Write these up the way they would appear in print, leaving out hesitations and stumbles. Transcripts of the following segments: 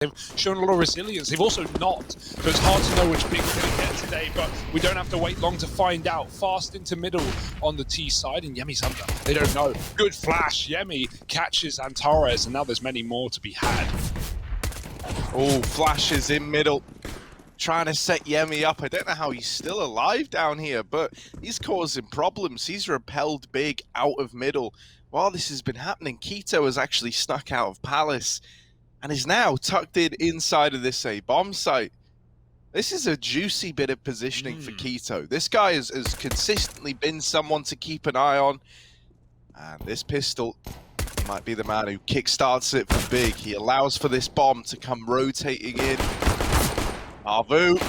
They've shown a lot of resilience. They've also not. So it's hard to know which big is going to get today, but we don't have to wait long to find out. Fast into middle on the T side, and Yemi's under. They don't know. Good flash. Yemi catches XANTARES, and now there's many more to be had. Oh, flashes in middle. Trying to set Yemi up. I don't know how he's still alive down here, but he's causing problems. He's repelled big out of middle. While this has been happening, k1to has actually snuck out of Palace and is now tucked in inside of this bomb site. This is a juicy bit of positioning for k1to. This guy has consistently been someone to keep an eye on. And this pistol might be the man who kickstarts it for big. He allows for this bomb to come rotating in. HAVU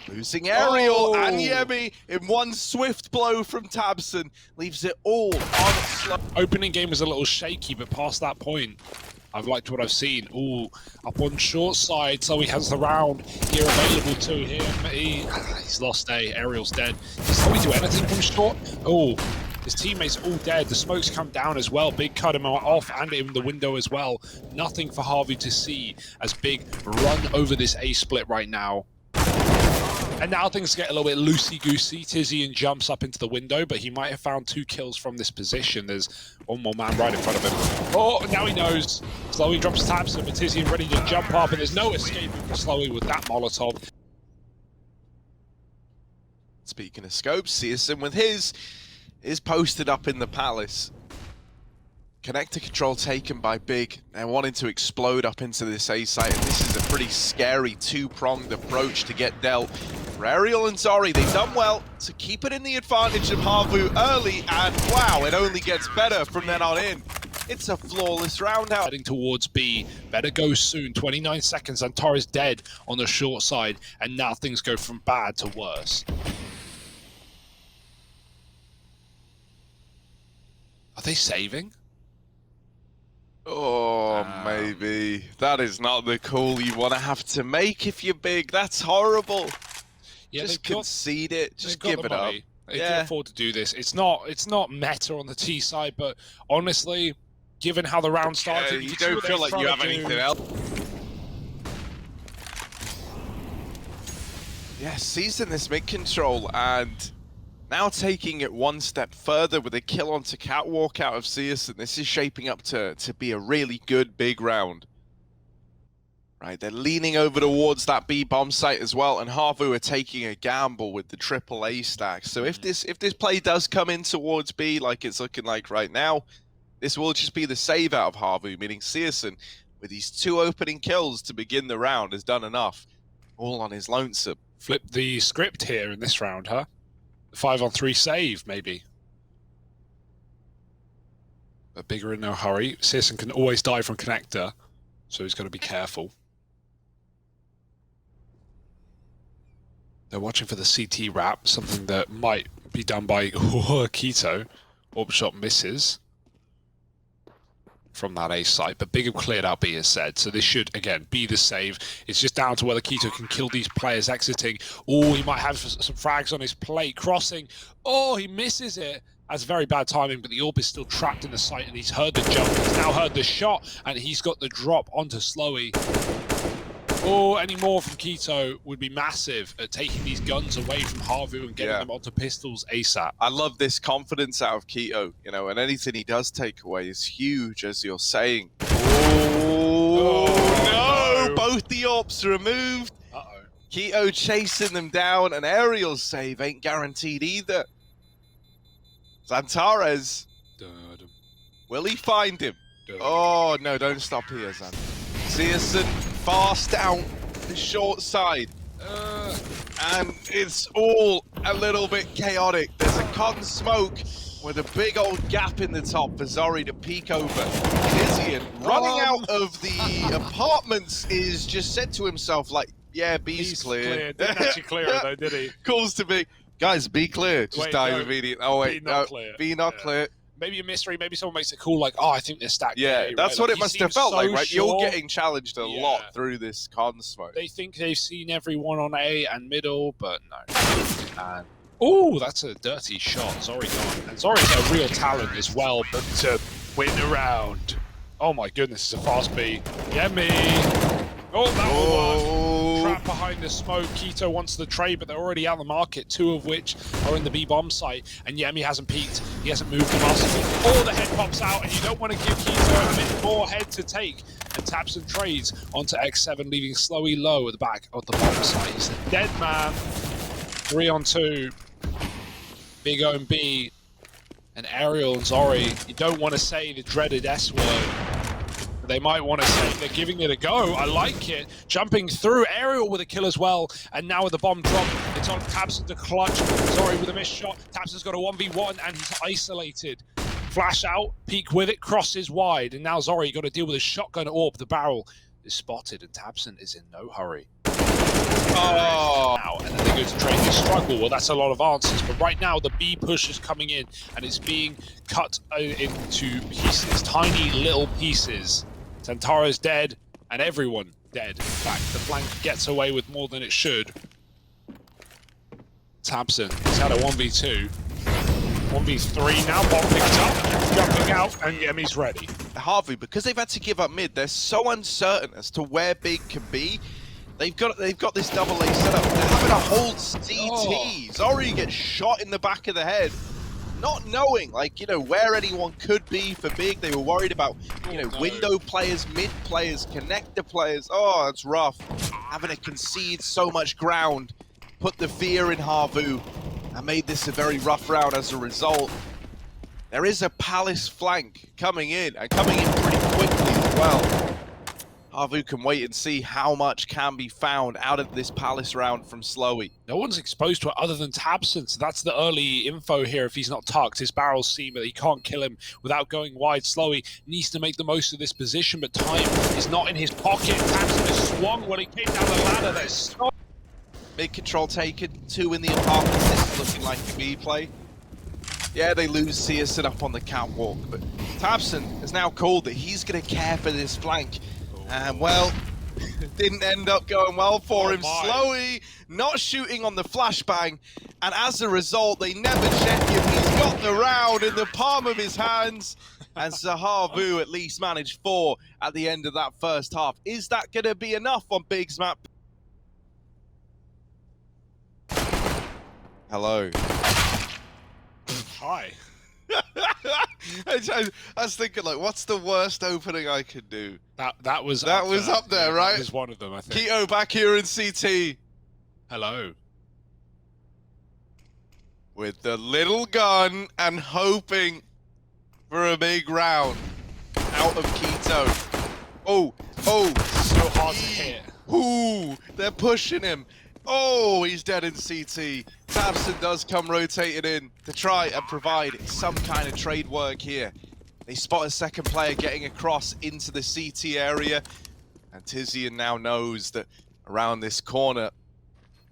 losing Aerial and Yemi in one swift blow from tabseN. Leaves it all on slow. Opening game was a little shaky, but past that point, I've liked what I've seen. Ooh, up on short side, so he has the round here available to him. He's lost A. Aerial's dead. Does sLowi do anything from short? Oh, his teammates all dead. The smokes come down as well. Big cut him off and in the window as well. Nothing for HAVU to see as Big run over this A split right now. And now things get a little bit loosey-goosey. tizian jumps up into the window, but he might have found 2 kills from this position. There's one more man right in front of him. Oh, now he knows. sLowi drops tabseN, but tizian ready to jump up, and there's no escaping for sLowi with that Molotov. Speaking of scopes, syrsoN with his is posted up in the Palace. Connector control taken by Big. They're wanting to explode up into this A site, and this is a pretty scary 2-pronged approach to get dealt. For Aerial and ZORRE, they've done well to keep it in the advantage of HAVU early, and wow, it only gets better from then on in. It's a flawless round out. Heading towards B, better go soon. 29 seconds, XANTARES dead on the short side, and now things go from bad to worse. Are they saving? Oh, maybe. That is not the call you want to have to make if you're Big. That's horrible. Yeah, just concede it. Just give it up. They can afford to do this. It's not meta on the T side, but honestly, given how the round started, you don't feel like you have anything else. Yeah, syrsoN this mid control and now taking it one step further with a kill onto Catwalk out of syrsoN. This is shaping up to be a really good big round. Right, they're leaning over towards that B bomb site as well, and HAVU are taking a gamble with the AAA stack. So if this play does come in towards B like it's looking like right now, this will just be the save out of HAVU, meaning syrsoN, with these 2 opening kills to begin the round, has done enough. All on his lonesome. Flip the script here in this round, huh? 5-on-3 save, maybe. But Bigger in no hurry. syrsoN can always die from connector, so he's got to be careful. They're watching for the CT wrap, something that might be done by k1to. Orb shot misses from that A site, but Big have cleared out B as said, so this should, again, be the save. It's just down to whether k1to can kill these players exiting. Oh, he might have some frags on his plate. Crossing. Oh, he misses it. That's very bad timing, but the orb is still trapped in the site, and he's heard the jump. He's now heard the shot, and he's got the drop onto sLowi. Oh, any more from k1to would be massive at taking these guns away from HAVU and getting them onto pistols ASAP. I love this confidence out of k1to, you know, and anything he does take away is huge, as you're saying. Oh, no! Both the orbs removed. k1to chasing them down, and Aerial's save ain't guaranteed either. XANTARES. Will he find him? Oh, no, don't stop here, Zan. syrsoN fast down the short side. And it's all a little bit chaotic. There's a con smoke with a big old gap in the top for ZORRE to peek over. tizian running out of the apartments is just said to himself like, yeah, B's clear. Didn't actually clear it though, did he? Calls to me, guys, B clear. Just dive immediately. Oh wait, B not clear. Maybe a mystery, maybe someone makes it cool, like, oh, I think they're stacked. Yeah, that's what it must have felt like, right? Sure. You're getting challenged a lot through this con smoke. They think they've seen everyone on A and middle, but no. And oh, that's a dirty shot. ZORRE gone. And ZORRE's a real talent as well, but to win a round. Oh my goodness, it's a fast B. Yemi. Oh, that will work. Trap behind the smoke. Keto wants the trade, but they're already out of the market, 2 of which are in the B bomb site. And Yemi hasn't peeked. He hasn't moved the master. Oh, the head pops out, and you don't want to give Keto a bit more head to take. And tabseN trades onto xseveN, leaving sLowi low at the back of the bomb site. He's a dead man. 3 on 2. Big O and B. And Aerial and ZORRE. You don't want to say the dreaded S word. They might want to say they're giving it a go. I like it. Jumping through. Aerial with a kill as well. And now with the bomb drop, it's on tabseN to clutch. ZORRE with a missed shot. tabseN's got a 1v1 and he's isolated. Flash out, peek with it, crosses wide. And now ZORRE got to deal with a shotgun orb. The barrel is spotted and tabseN is in no hurry. Oh, and then they go to trade this struggle. Well, that's a lot of answers, but right now the B push is coming in and it's being cut into pieces, tiny little pieces. XANTARES dead and everyone dead. In fact, the flank gets away with more than it should. tabseN has had a 1v2, 1v3 now. Bomb picked up, jumping out, and Yemi's ready. HAVU, because they've had to give up mid, they're so uncertain as to where big can be. They've got this double A setup. They're having to hold CT. ZORRE gets shot in the back of the head, not knowing, like, you know, where anyone could be for big. They were worried about, you know, window players, mid players, connector players. Oh, it's rough. Having to concede so much ground, put the fear in HAVU, and made this a very rough round as a result. There is a Palace flank coming in, and coming in pretty quickly as well. HAVU can wait and see how much can be found out of this Palace round from sLowi. No one's exposed to it other than tabseN, so that's the early info here. If he's not tucked, his barrels seem that he can't kill him without going wide. sLowi needs to make the most of this position, but time is not in his pocket. tabseN has swung when he came down the ladder. There's Mid control taken, 2 in the apartments. This is looking like a B play. Yeah, they lose syrsoN up on the catwalk, but tabseN has now called that he's going to care for this flank. And, well, it didn't end up going well for him. sLowi not shooting on the flashbang, and as a result, they never check him. He's got the round in the palm of his hands, and HAVU at least managed 4 at the end of that first half. Is that going to be enough on Big's map? Hello. Hi. I was thinking, like, what's the worst opening I could do? That was up there, right? That was one of them, I think. Keto back here in CT. Hello. With the little gun and hoping for a big round out of Keto. Oh, So hard to hit. Ooh, they're pushing him. Oh, he's dead in CT. tabseN does come rotating in to try and provide some kind of trade work here. They spot a second player getting across into the CT area, and tizian now knows that around this corner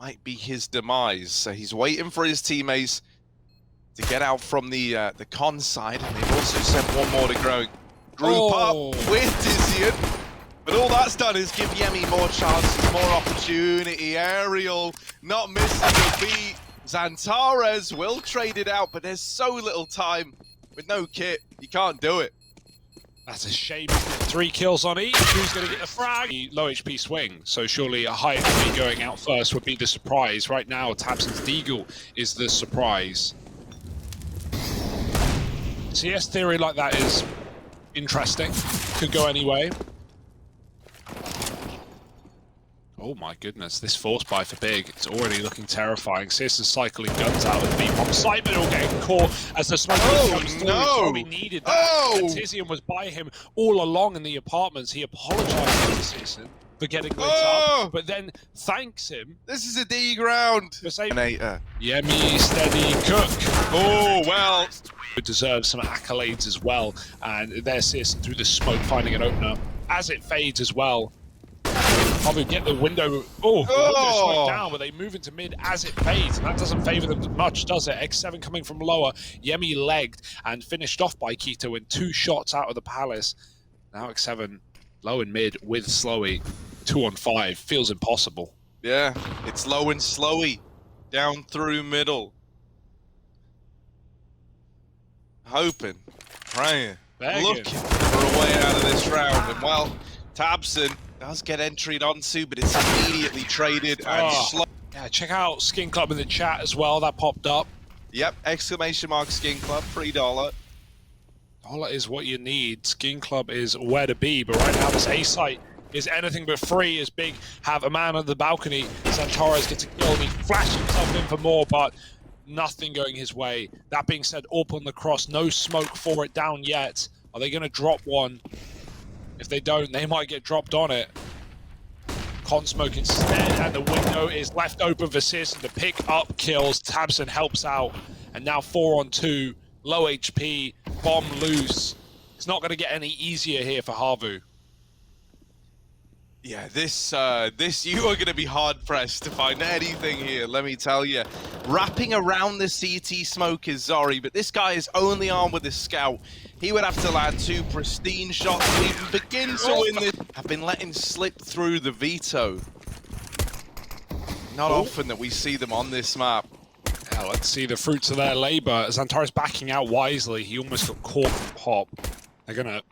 might be his demise. So he's waiting for his teammates to get out from the con side, and they've also sent one more to group up with tizian. But all that's done is give Yemi more chances, more opportunity. Aerial not missing the beat. XANTARES will trade it out, but there's so little time. With no kit, you can't do it. That's a shame. 3 kills on each. Who's going to get the frag? Low HP swing, so surely a high HP going out first would be the surprise. Right now, tabseN's Deagle is the surprise. CS theory like that is interesting. Could go any way. Oh my goodness, this force buy for big, it's already looking terrifying. syrsoN cycling guns out of the bomb site, but all getting caught as the smoke comes through. So he needed that. And tizian was by him all along in the apartments. He apologized to syrsoN for getting lit up, but then thanks him. This is a D ground. Yemi steady cook. Oh, well. Deserves some accolades as well. And there's syrsoN through the smoke finding an opener as it fades as well. Probably get the window. The window smoke down, but they move into mid as it fades, and that doesn't favor them much, does it? xseveN coming from lower, Yemi legged and finished off by Keto in 2 shots out of the Palace. Now xseveN low and mid with sLowi, 2 on 5 feels impossible. Yeah, it's low and sLowi down through middle, hoping, praying, looking for a way out of this round, and well, tabseN Does get entered onto, but it's immediately traded and slow. Yeah, check out Skin Club in the chat as well. That popped up. Yep, exclamation mark Skin Club, $3. Dollar is what you need. Skin Club is where to be, but right now this A site is anything but free as Big have a man on the balcony. XANTARES gets a kill and he flashes himself in for more, but nothing going his way. That being said, up on the cross, no smoke for it down yet. Are they going to drop one? If they don't, they might get dropped on it. Con smoke instead, and the window is left open for syrsoN to pick up kills. tabseN helps out, and now 4-on-2, low HP, bomb loose. It's not going to get any easier here for HAVU. Yeah, this you are going to be hard pressed to find anything here. Let me tell you, wrapping around the CT smoke is ZORRE, but this guy is only armed with his scout. He would have to land 2 pristine shots to even begin to win this. Have been letting slip through the veto. Not often that we see them on this map. Yeah, let's see the fruits of their labor. XANTARES backing out wisely. He almost got caught from Pop. They're gonna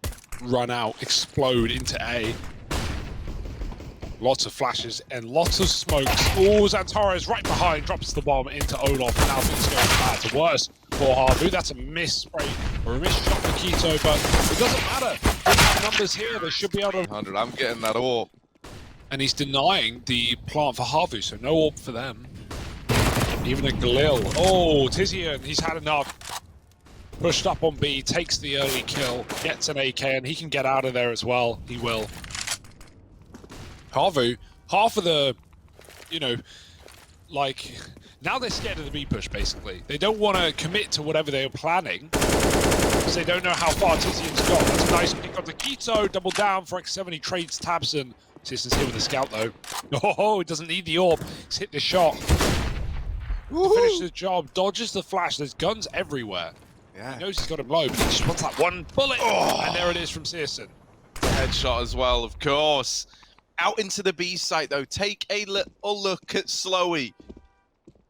run out, explode into A. Lots of flashes and lots of smokes. Oh, XANTARES right behind, drops the bomb into Olof. Now things go from bad to worse for HAVU. That's a miss spray or a miss shot for Keto, but it doesn't matter. The numbers here, they should be able to... 100, I'm getting that AWP. And he's denying the plant for HAVU, so no AWP for them. Even a Galil. Oh, tizian, he's had enough. Pushed up on B, takes the early kill, gets an AK, and he can get out of there as well. He will. HAVU, half of the, you know, like, now they're scared of the B push, basically. They don't want to commit to whatever they were planning, because they don't know how far tizian's got. That's a nice pick on the Keto, double down for xseveN, he trades tabseN. syrsoN's here with the scout, though. Oh, he doesn't need the AWP, he's hit the shot. To finish the job, dodges the flash, there's guns everywhere. Yeah. He knows he's got him low, but he just wants that one bullet, and there it is from syrsoN. Headshot as well, of course. Out into the B site, though. Take a little look at sLowi.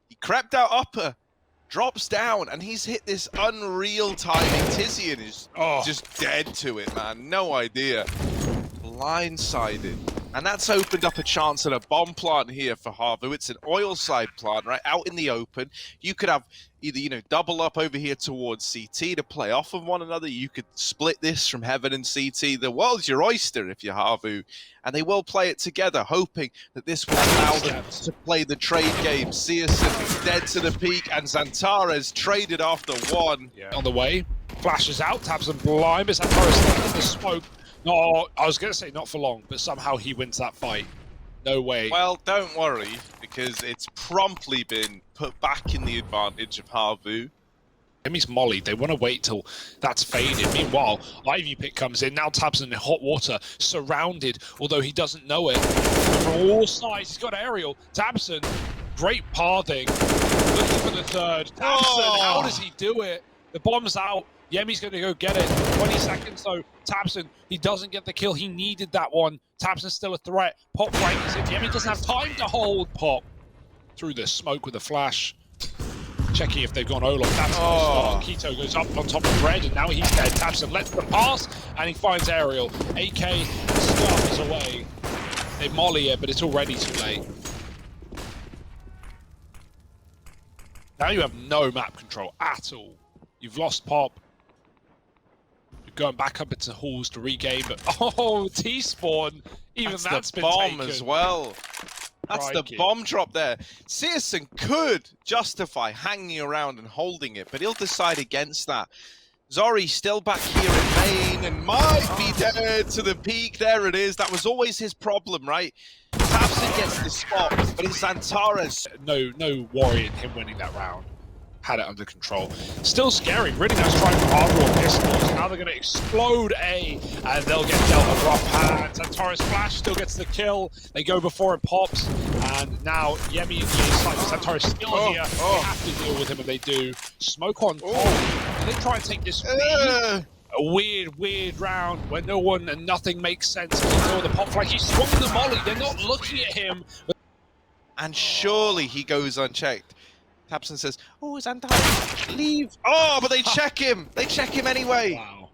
He crept out upper, drops down, and he's hit this unreal timing. tizian is just dead to it, man. No idea. Blindsided. And that's opened up a chance at a bomb plant here for HAVU. It's an oil side plant, right, out in the open. You could have either, you know, double up over here towards CT to play off of one another. You could split this from heaven and CT. The world's your oyster if you're HAVU. And they will play it together, hoping that this will allow them to play the trade game. syrsoN dead to the peak, and XANTARES traded after one. Yeah. On the way, flashes out, tabseN blind, but XANTARES in the smoke. No, I was going to say not for long, but somehow he wins that fight. No way. Well, don't worry, because it's promptly been put back in the advantage of HAVU. Jemi's molly. They want to wait till that's faded. Meanwhile, Ivy pick comes in. Now tabseN in hot water, surrounded, although he doesn't know it. From all sides, he's got aerial. tabseN, great pathing. Looking for the third. tabseN, how does he do it? The bomb's out. Jemi's going to go get it. 20 seconds, though. tabseN, he doesn't get the kill. He needed that one. tabseN's still a threat. Pop flanks it. Jemi doesn't have time to hold Pop. Through the smoke with a flash. Checking if they've gone Olof. That's Keto goes up on top of Red, and now he's dead. tabseN lets them pass, and he finds Aerial. AK scuffs away. They molly it, but it's already too late. Now you have no map control at all. You've lost Pop. Going back up into halls to regain, but T-spawn, even that's been bomb taken. As well. That's the bomb drop there. syrsoN could justify hanging around and holding it, but he'll decide against that. ZORRE still back here in main and might be dead to the peak. There it is. That was always his problem, right? tabseN gets the spot, but it's XANTARES. No worry in him winning that round. Had it under control. Still scary. Really nice try from HAVU on pistols. Now they're going to explode A, and they'll get dealt a rough hand. XANTARES flash still gets the kill. They go before it pops, and now Jemi is like XANTARES still here. They have to deal with him, and they do. Smoke on. And they try and take this lead. A weird round where no one and nothing makes sense. The pop flag. He swung the molly. They're not looking at him. And surely he goes unchecked. tabseN says, "Oh, XANTARES, leave." Oh, but they check him. They check him anyway. Wow.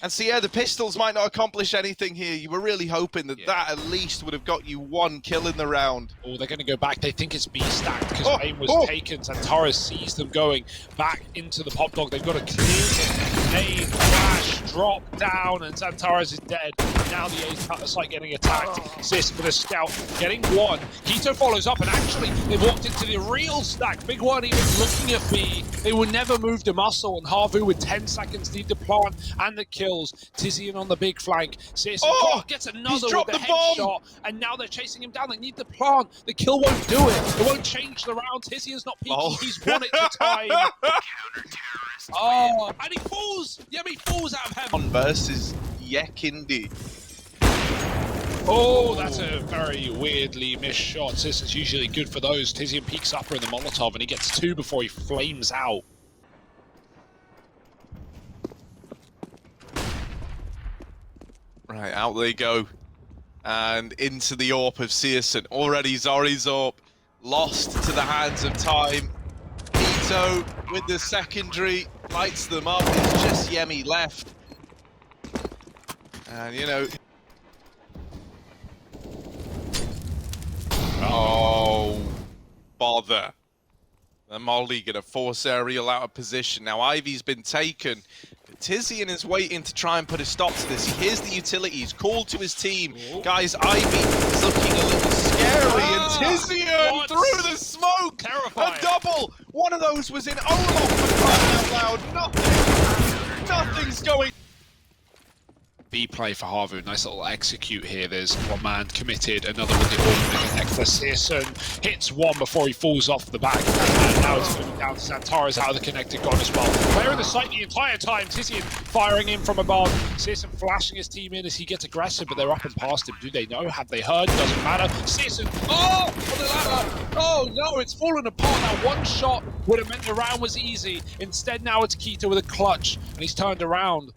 And so, yeah, the pistols might not accomplish anything here. You were really hoping that that at least would have got you one kill in the round. Oh, they're going to go back. They think it's B stacked because aim was taken. XANTARES sees them going back into the pop dog. They've got to clear it. Aim, flash, drop down, and XANTARES is dead. Now the A site getting attacked. Sis with a scout getting one. Keto follows up, and actually they've walked into the real stack. Big one even looking at B. They will never move the muscle, and HAVU with 10 seconds need to plant and the kills. tizian on the big flank. Sis gets another with the headshot, and now they're chasing him down. They need the plant. The kill won't do it. It won't change the round. tizian's not peeking. He's won it to time. Oh, and he falls. Yemi falls out of heaven. Versus Yekindi. Oh, that's a very weirdly missed shot. Sis is usually good for those. tizian peeks upper in the Molotov, and he gets two before he flames out. Right, out they go. And into the AWP of syrsoN. Already Zorri's AWP lost to the hands of time. Keto with the secondary lights them up. It's just Yemi left. And you know. Oh, bother. The Molly gonna force Aerial out of position. Now Ivy's been taken. tizian is waiting to try and put a stop to this. He hears the utilities, called to his team. Guys, Ivy is looking a little scary, and tizian through the smoke! Terrifying. A double! One of those was in Olaf for crying out loud. Nothing's going. B play for HAVU, nice little execute here. There's one man committed, another with the order connect for syrsoN. Hits one before he falls off the back. And now it's moving down to XANTARES out of the connected gone as well. Player in the site the entire time. tizian firing in from above. syrsoN flashing his team in as he gets aggressive, but they're up and past him. Do they know? Have they heard? Doesn't matter. syrsoN, on the ladder. Oh no, it's fallen apart. Now one shot would have meant the round was easy. Instead now it's Keto with a clutch, and he's turned around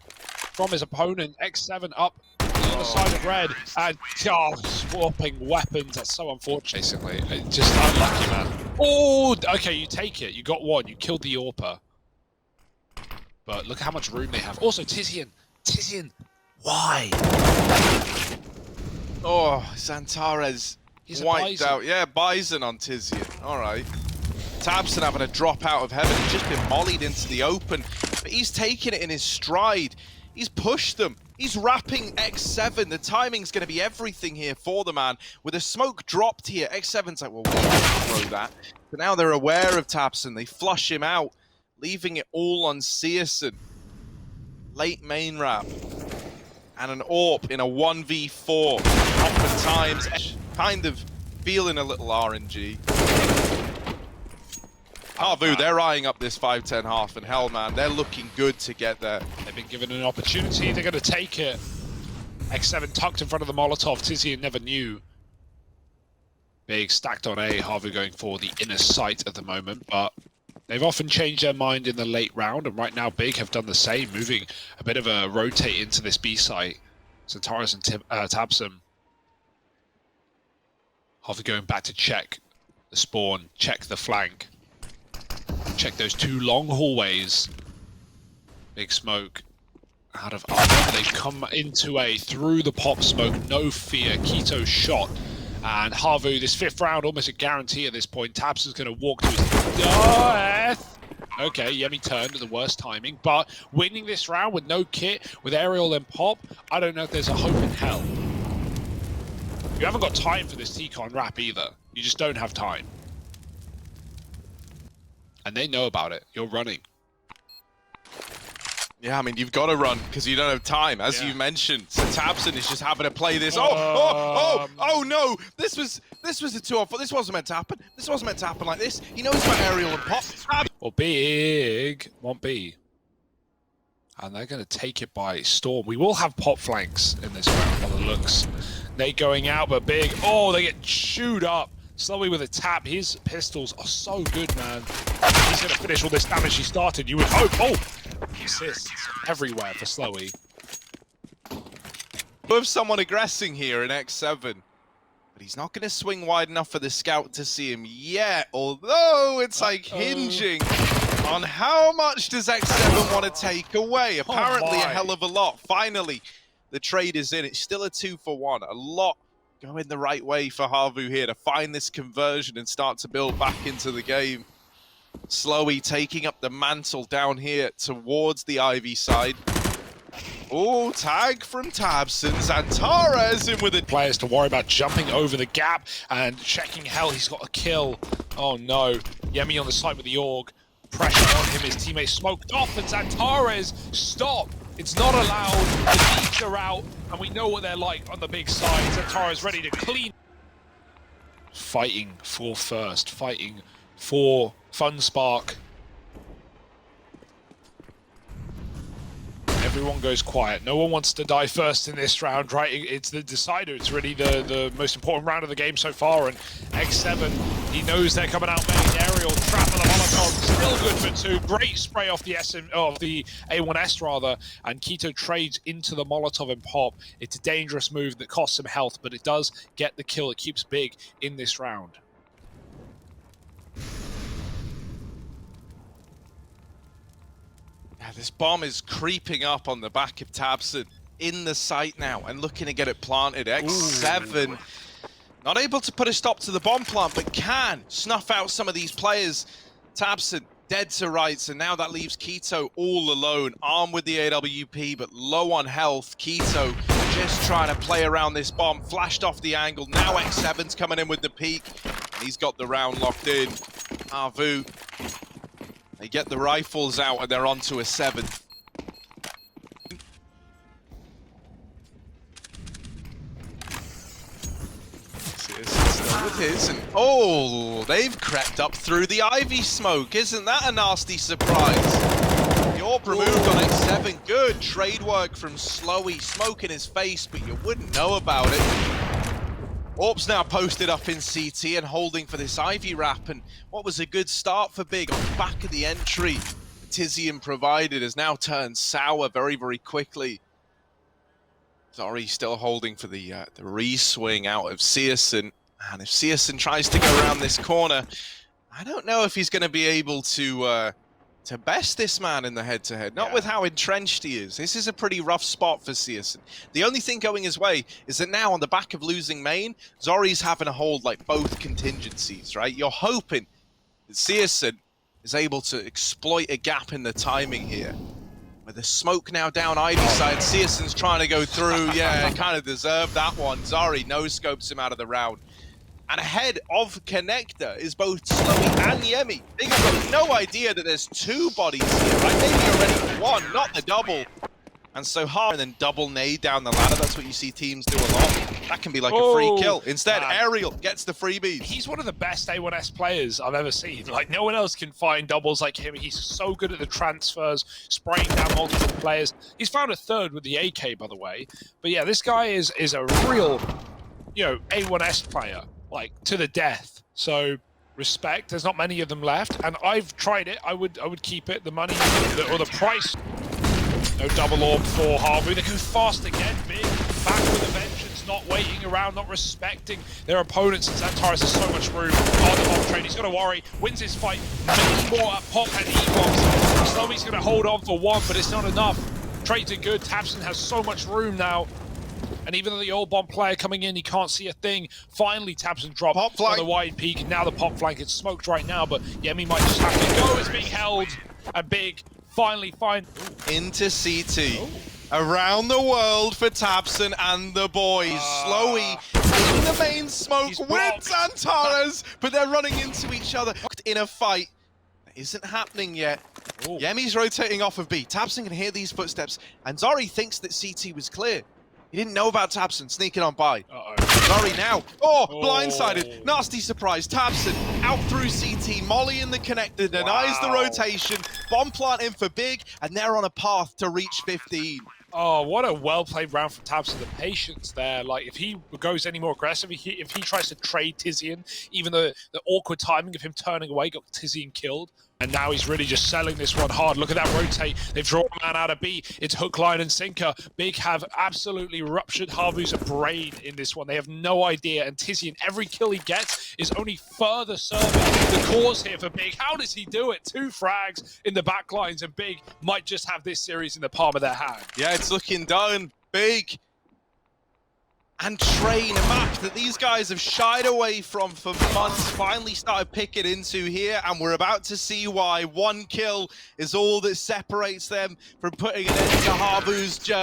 from his opponent. xseveN up on the side of red, and swapping weapons. That's so unfortunate. Basically, just unlucky, man. Oh, okay, you take it. You got one. You killed the AWPer. But look how much room they have. Also, tizian, why? Oh, XANTARES wiped bison. out. Yeah, bison on tizian. All right. tabseN having a drop out of heaven. He's just been mollied into the open, but he's taking it in his stride. He's pushed them. He's wrapping xseveN. The timing's going to be everything here for the man. With a smoke dropped here, xseveN's like, well, we can't throw that. But now they're aware of tabseN. They flush him out, leaving it all on syrsoN. Late main wrap. And an AWP in a 1v4. Oftentimes, kind of feeling a little RNG. HAVU, they're eyeing up this 5-10 half, and hell, man, they're looking good to get there. They've been given an opportunity, they're going to take it. xseveN tucked in front of the Molotov, tizian never knew. Big stacked on A, HAVU going for the inner sight at the moment, but they've often changed their mind in the late round, and right now Big have done the same, moving a bit of a rotate into this B site. XANTARES and tabseN. HAVU going back to check the spawn, check the flank. Check those two long hallways. Big smoke out of up. They come into A through the pop smoke. No fear. Keto shot. And HAVU, this fifth round, almost a guarantee at this point. tabseN's going to walk to his death. Okay, Yemi turned at the worst timing. But winning this round with no kit, with Aerial and pop, I don't know if there's a hope in hell. You haven't got time for this T-Con wrap either. You just don't have time. And they know about it. You're running. Yeah, I mean, you've got to run because you don't have time, as you mentioned. So tabseN is just having to play this. Oh no! This was a 2-on-4. This wasn't meant to happen. This wasn't meant to happen like this. He knows about Aerial and pop. Well, Big won't be. And they're going to take it by storm. We will have pop flanks in this round by the looks. They going out, but Big, they get chewed up. sLowi with a tap. His pistols are so good, man. He's going to finish all this damage he started. You would hope. Oh! Assists everywhere for sLowi. We have someone aggressing here in xseveN. But he's not going to swing wide enough for the scout to see him yet. Although it's like hinging on how much does xseveN want to take away? Apparently a hell of a lot. Finally, the trade is in. It's still a 2-for-1. A lot going the right way for HAVU here to find this conversion and start to build back into the game. sLowi taking up the mantle down here towards the Ivy side. Oh, tag from tabseN. XANTARES in with it. Players to worry about jumping over the gap and checking hell. He's got a kill. Oh no. jemi on the side with the AUG. Pressure on him. His teammates smoked off. And XANTARES, stop. It's not allowed. The leads are out. And we know what they're like on the big side. XANTARES ready to clean. Fighting for first. Fighting for Funspark. Everyone goes quiet. No one wants to die first in this round, right? It's the decider. It's really the most important round of the game so far. And xseveN, he knows they're coming out main. Aerial trap of the Molotov, still good for 2. Great spray off the A1S rather. And Keto trades into the Molotov and pop. It's a dangerous move that costs him health, but it does get the kill. It keeps big in this round. This bomb is creeping up on the back of tabseN in the site now and looking to get it planted. xseveN not able to put a stop to the bomb plant, but can snuff out some of these players. tabseN dead to rights, and now that leaves Keto all alone, armed with the AWP, but low on health. Keto just trying to play around this bomb, flashed off the angle. Now xseveN's coming in with the peek, and he's got the round locked in. HAVU, they get the rifles out and they're on to a 7th. Still with his, and oh, they've crept up through the Ivy smoke. Isn't that a nasty surprise? The AWP removed on xseveN. Good trade work from sLowi. Smoke in his face, but you wouldn't know about it. AWP's now posted up in CT and holding for this Ivy wrap, and what was a good start for Big on the back of the entry the tizian provided has now turned sour very, very quickly. ZORRE still holding for the re-swing out of syrsoN, and if syrsoN tries to go around this corner, I don't know if he's going to be able to best this man in the head-to-head, not with how entrenched he is. This is a pretty rough spot for syrsoN. The only thing going his way is that now on the back of losing main, ZORRE's having to hold like both contingencies, right? You're hoping that syrsoN is able to exploit a gap in the timing here. With the smoke now down Ivy side, syrsoN's trying to go through. Yeah, kind of deserved that one. ZORRE no-scopes him out of the round. And ahead of Connector is both sLowi and jemi. They've got no idea that there's 2 bodies here, right? Maybe already 1, not the double. And so hard, and then double nade down the ladder. That's what you see teams do a lot. That can be like a free kill. Instead, Aerial gets the freebies. He's one of the best A1S players I've ever seen. Like, no one else can find doubles like him. He's so good at the transfers, spraying down multiple players. He's found a 3rd with the AK, by the way. But yeah, this guy is a real, A1S player. Like, to the death. So respect. There's not many of them left, and I've tried it. I would keep it. The money or the price. No double AWP for HAVU. They go fast again. Big back with a vengeance, not waiting around, not respecting their opponents. And XANTARES has so much room on the bomb trade. He's got to worry. Wins his fight. Maybe more at pop and E-bombs. sLowi's going to hold on for 1, but it's not enough. Trades are good. tabseN has so much room now. And even though the old bomb player coming in, he can't see a thing. Finally, tabseN drop on the wide peak. And now the pop flank is smoked right now, but jemi might just have to go. It's being held. And Big finally into CT. Around the world for tabseN and the boys. sLowi in the main smoke with XANTARES, but they're running into each other in a fight that isn't happening yet. jemi's rotating off of B. tabseN can hear these footsteps, and ZORRE thinks that CT was clear. He didn't know about tabseN sneaking on by. ZORRE now. Blindsided. Nasty surprise. tabseN out through CT. Molly in the connector denies the rotation. Bomb plant in for Big, and they're on a path to reach 15. Oh, what a well-played round from tabseN. The patience there. Like, if he goes any more aggressive, if he tries to trade tizian, even though the awkward timing of him turning away got tizian killed. and now he's really just selling this one hard. Look at that rotate. They've drawn a man out of B. It's hook, line, and sinker. Big have absolutely ruptured HAVU's brain in this one. They have no idea, and tizian, every kill he gets is only further serving the cause here for Big. How does he do it? 2 frags in the backlines, and Big might just have this series in the palm of their hand. Yeah, it's looking done. Big and Train, a map that these guys have shied away from for months, finally started picking into here, and we're about to see why. 1 kill is all that separates them from putting an end to HAVU's journey.